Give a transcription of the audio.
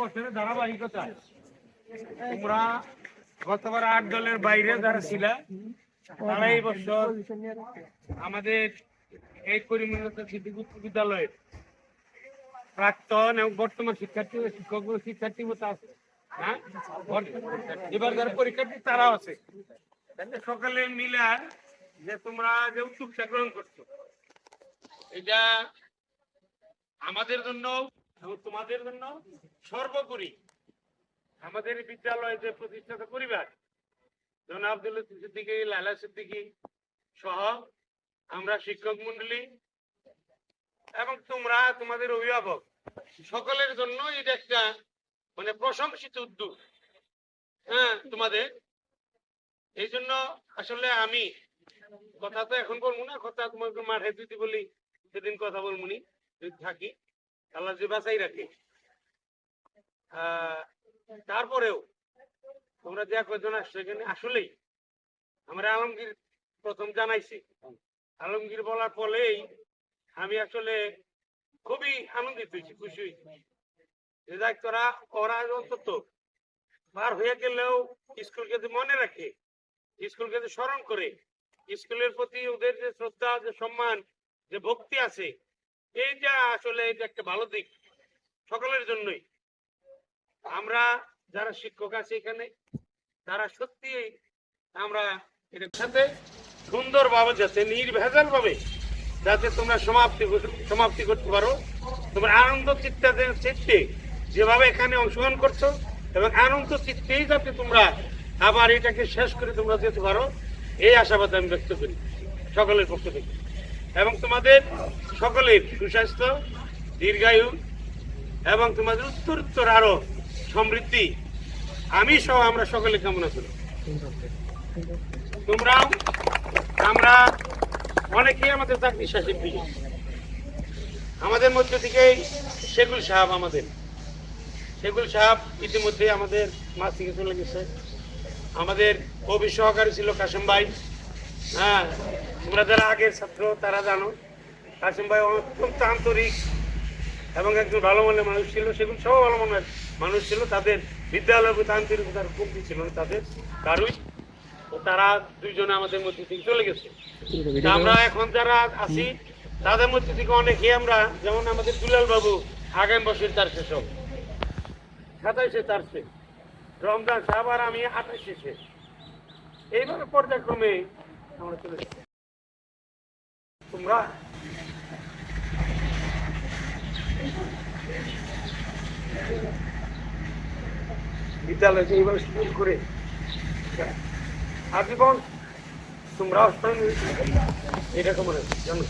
বছরের ধারাবাহিকতা তোমরা গতবার ৮ দলের বাইরে যারা ছিল তারা এই বছর আমাদের এই করিমগঞ্জ সিদ্দিক উচ্চ বিদ্যালয়ের প্রাক্তন এবং বর্তমান শিক্ষার্থী শিক্ষকগুলো শিক্ষার্থী মতো আছে। হ্যাঁ, এবার যারা পরীক্ষার্থী তারাও আছে। সকালে মিলে যে তোমরা যে উদ্যোগটা গ্রহণ করছো এটা আমাদের জন্য এবং তোমাদের জন্য সর্বোপরি আমাদের বিদ্যালয়ে যে প্রতিষ্ঠাতা পরিবার জনাব আব্দুল সিদ্দিকী, লালা সিদ্দিকী সহ আমরা শিক্ষক মন্ডলী এবং তোমরা তোমাদের অভিভাবক সকলের জন্য এটা একটা মানে প্রশংসিত উদ্যোগ। হ্যাঁ, তোমাদের এই জন্য আসলে আমি কথা তো এখন বলবো না, কথা তোমাকে মাঠে যদি বলি সেদিন কথা বলবো নি, যদি থাকি আল্লাহ যে বাঁচাই রাখে। তারপরেও তোমরা যে কজন আসছো এখানে আসলেই আমরা আলমগীর প্রথম জানাইছি, আলমগীর বলার ফলেই আমি আসলে খুবই আনন্দিত হয়েছি, খুশি হয়েছি যে যাক ওরা অন্তত পার হয়ে গেলেও স্কুলকে যে মনে রাখে, স্কুলকে যে স্মরণ করে, স্কুলের প্রতি ওদের যে শ্রদ্ধা, যে সম্মান, যে ভক্তি আছে, এইটা আসলে এটা একটা ভালো দিক সকলের জন্যই। আমরা যারা শিক্ষক আছে এখানে তারা সত্যি আমরা এটার সাথে সুন্দরভাবে যাতে নির্ভেজাল ভাবে যাতে তোমরা সমাপ্তি করতে পারো, তোমরা আনন্দ চিত্তে যেভাবে এখানে অংশগ্রহণ করছো এবং আনন্দ চিত্তেই যাতে তোমরা আবার এটাকে শেষ করে তোমরা যেতে পারো, এই আশাবাদ আমি ব্যক্ত করি সকলের পক্ষ থেকে। এবং তোমাদের সকলের সুস্বাস্থ্য, দীর্ঘায়ু এবং তোমাদের উত্তরোত্তর আরো সমৃদ্ধি আমি সহ আমরা সকলে কামনা করি। তোমরাও আমরা অনেকেই আমাদের চাকরি শেষে পেয়ে আমাদের মধ্যে থেকে শেখুল সাহেব ইতিমধ্যে আমাদের মাছ থেকে চলে গেছে। আমাদের কবি সহকারী ছিল কাসেম ভাই। হ্যাঁ, তোমরা যারা আগের ছাত্র তারা জানো কাসেম ভাই অত্যন্ত আন্তরিক এবং একজন ভালো মনের মানুষ ছিল। সেগুলো সব ভালো মনের মানুষ ছিল, তাদের বিদ্যালয়ের প্রতি আন্তরিকতার কমতি ছিল না তাদের কারুই। তো তারা দুইজনে আমাদের মধ্যে থেকে চলে গেছে। আমরা এখন যারা আছি তাদের মধ্যে থেকে অনেকেই আমরা, যেমন আমাদের দুলাল বাবু আগামী বছর তার শেষ হবে 27-এ তার শেষ, রমজান সাহেব আর আমি 28-এ। এইভাবে পর্যায়ক্রমে আমরা চলে যাচ্ছি। তোমরা বিদ্যালয়কে এইভাবে স্কুল করে আজীবন তোমরা এটা তোমার জানো।